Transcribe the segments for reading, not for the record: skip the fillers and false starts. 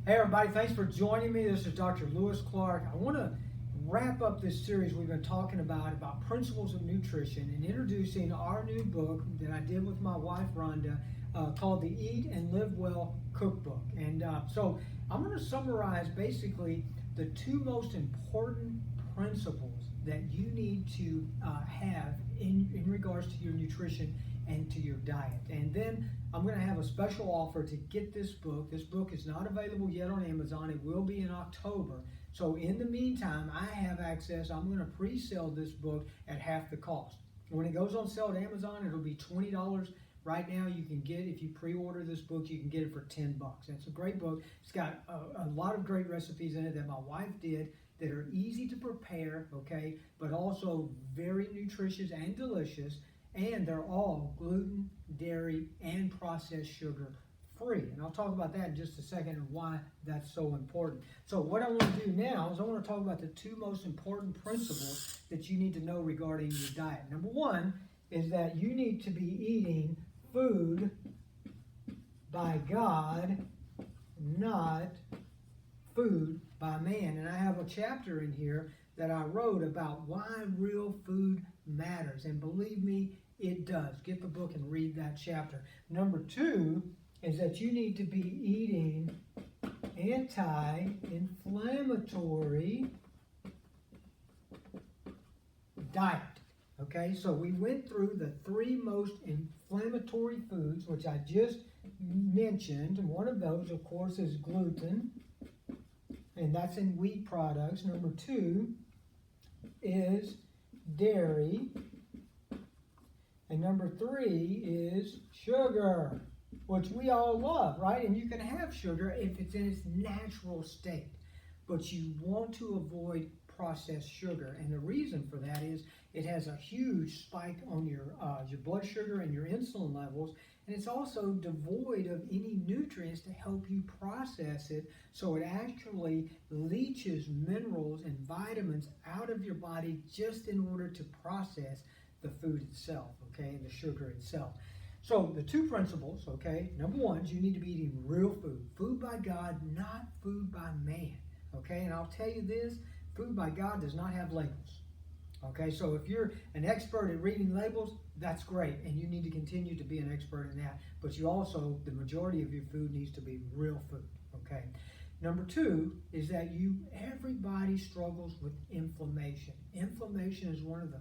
Hey everybody, thanks for joining me. This is Dr. Lewis Clark. I want to wrap up this series we've been talking about principles of nutrition and introducing our new book that I did with my wife Rhonda called the Eat and Live Well Cookbook. And so I'm going to summarize basically the two most important principles that you need to have in regards to your nutrition and to your diet. And then I'm going to have a special offer to get this book. This book is not available yet on Amazon. It will be in October. So in the meantime, I have access. I'm going to pre-sell this book at half the cost. When it goes on sale at Amazon, it'll be $20. Right now, you can get, if you pre-order this book, you can get it for $10. It's a great book. It's got a lot of great recipes in it that my wife did that are easy to prepare, okay, but also very nutritious and delicious. And they're all gluten, dairy, and processed sugar free. And I'll talk about that in just a second and why that's so important. So what I want to do now is I want to talk about the two most important principles that you need to know regarding your diet. Number one is that you need to be eating food by God, not food by man. And I have a chapter in here that I wrote about why real food matters. And believe me, it does. Get the book and read that chapter. Number two is that you need to be eating anti-inflammatory diet. Okay, so we went through the three most inflammatory foods, which I just mentioned. And one of those, of course, is gluten, and that's in wheat products. Number two is dairy. And number three is sugar, which we all love, right? And you can have sugar if it's in its natural state, but you want to avoid processed sugar. And the reason for that is it has a huge spike on your blood sugar and your insulin levels, and it's also devoid of any nutrients to help you process it. So it actually leaches minerals and vitamins out of your body just in order to process the food itself, okay, and the sugar itself. So the two principles, okay, number one is you need to be eating real food. Food by God, not food by man, okay? And I'll tell you this, food by God does not have labels, okay? So if you're an expert at reading labels, that's great, and you need to continue to be an expert in that. But you also, the majority of your food needs to be real food, okay? Number two is that everybody struggles with inflammation. Inflammation is one of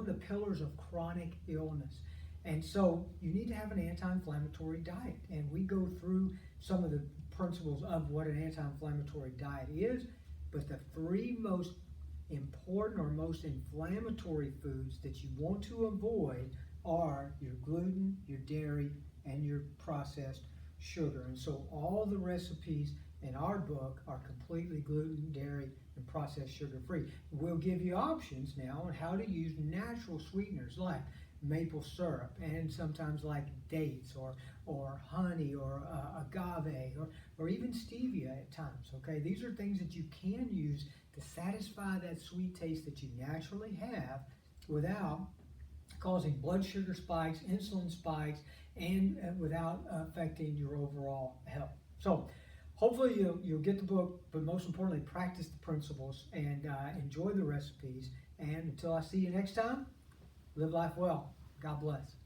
the pillars of chronic illness. And so you need to have an anti-inflammatory diet. And we go through some of the principles of what an anti-inflammatory diet is. But the three most important or most inflammatory foods that you want to avoid are your gluten, your dairy, and your processed sugar. And so all the recipes in our book are completely gluten, dairy, and processed sugar free. We'll give you options now on how to use natural sweeteners like maple syrup and sometimes like dates or honey or agave or even stevia at times. Okay, these are things that you can use to satisfy that sweet taste that you naturally have without causing blood sugar spikes, insulin spikes, and without affecting your overall health. So hopefully you'll get the book, but most importantly, practice the principles and enjoy the recipes. And until I see you next time, live life well. God bless.